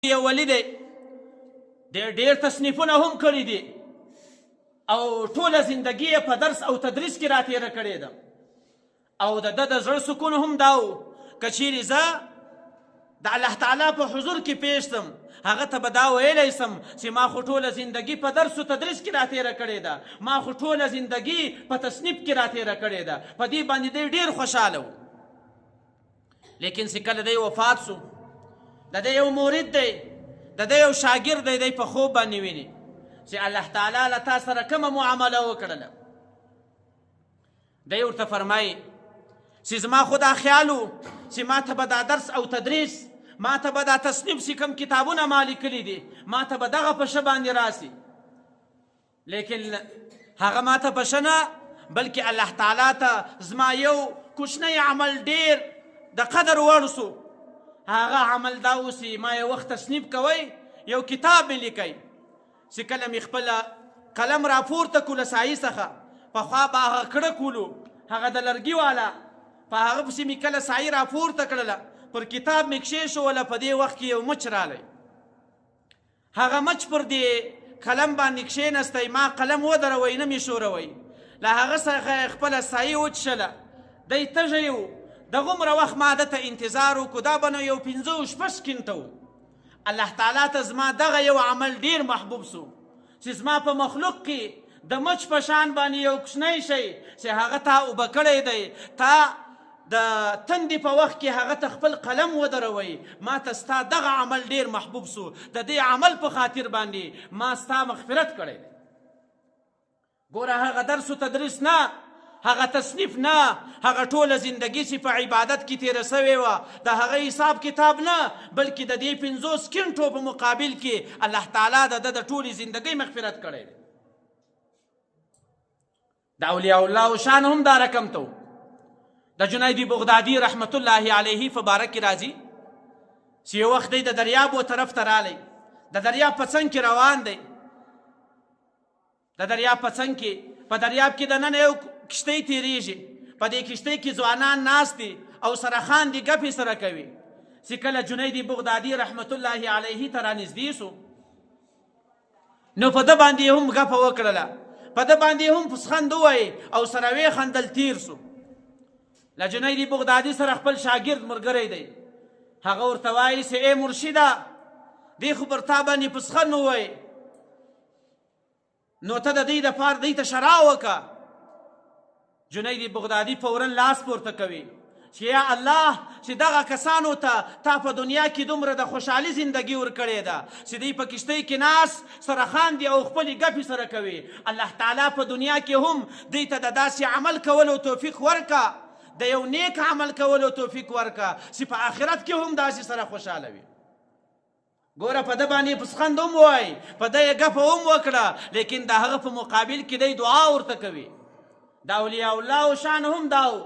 یو ولی دی ډېر تصنیفونه هم کړي دي او ټوله زندګي یې په درس او تدریس کې راتېره کړې ده او د ده د زړه سکون هم دا و که چیرې زه د الله تعالی په حضور کې پیش شم هغه ته به دا ویلی سم چې ما خو ټوله زندګي په درس و تدریس کې راتېره کړې ده ما خو ټوله زندګي په تصنیف کې راتېره کړې ده په دې باندې دی ډېر خوشحاله و لیکن چې کله دی وفات سو د ده یو مورد دی د ده یو شاګرد دی دی په خوب باندې ویني چې الله تعالی له تا سره کومه معامله وکړله دی ورته فرمایي چې زما خو دا خیال و چې ما ته به دا درس او تدریس ما ته به دا تصنیف چې کوم کتابونه ما لیکلي دي ما ته به دغه په شه باندې راسي لیکن هغه ما ته په شه نه بلکې الله تعالی ته زما یو کوچنی عمل ډېر د قدر وړ سو هغه عمل دا اوسي ما یو وخت تصنیف کوئ یو کتاب مې لیکئ چې کله مې خپله قلم راپورته کړو له سایې څخه پخوا به هغه کړه کولو هغه د لرګي والا په هغه پسې مې کله سایې راپورته کړله پر کتاب مې کښېښوله په دې وخت کې یو مچ رالی هغه مچ پر دې قلم باندې کښېنستی ما قلم ودروئ نه مې ښوروئ له هغه څخه خپله سایې وچښله دی تږی و دغومره وخت ما ده ته انتظار وکړو دا به نو یو 5 شپږ کینته و الله تعالی ته زما دغه یو عمل ډېر محبوب سو چې زما په مخلوق کې د مچ په شان باندې یو کوچنی شی چې هغه تا اوبه کړی دی تا د تندې په وخت کې هغه ته خپل قلم ودروئ ما ته ستا دغه عمل ډېر محبوب سو د دې عمل په خاطر باندې ما ستا مغفرت کړی دی ګوره هغه درس و تدریس نه هغه تصنیف نه هغه ټوله زندګي چې په عبادت کې تېره سوې وه د هغه حساب کتاب نه بلکې د دې 50 سکنټو په مقابل کې الله تعالی د ده د ټولې زندګۍ مغفرت کړی دی د اولیاء الله شان هم دا رقم ته د جنید بغدادي رحمت الله علیه په باره کې راځي چې یو وخت دی د دریاب و طرف ته رالی د دریاب په څنګ کې روان دی د دریاب په څنګ کې په دریاب کې دننه یو کشتۍ تیریږي په دې کشتۍ کې ځوانان ناست دي او سره خاندي ګپې سره کوي چې کله جنید بغدادي رحمت الله علیه ته رانږدې سو نو په ده باندې هم ګپه وکړله په ده باندې هم پسخند ووایي او سره ویې خندل تیر سو له جنید بغدادي سره خپل شاګرد ملګری دی هغه ورته وایي چې ای مرشده دې خو پر تا باندې پسخند ووایي نو ته د دې دپاره دوی ته شرا وکړه جنید بغدادي فورا لاس پورته کوي چې یا الله چې دغه کسانو ته تا په دنیا کې دومره د خوشحالي زندګي ورکړې ده چې دوی په کښتۍ کې ناست سره خاندي او خپلې ګپې سره کوي الله تعالی په دنیا کې هم دوی ته د داسې عمل کولو توفیق ورکړه د یو نیک عمل کولو توفیق ورکړه چې په آخرت کې هم داسې سره خوشحاله وي ګوره په ده باندې پسخند هم ووایي په ده یې ګپه هم وکړه لیکن د هغه په مقابل کې دی دعا ورته کوي د اولیاء الله شان هم دا و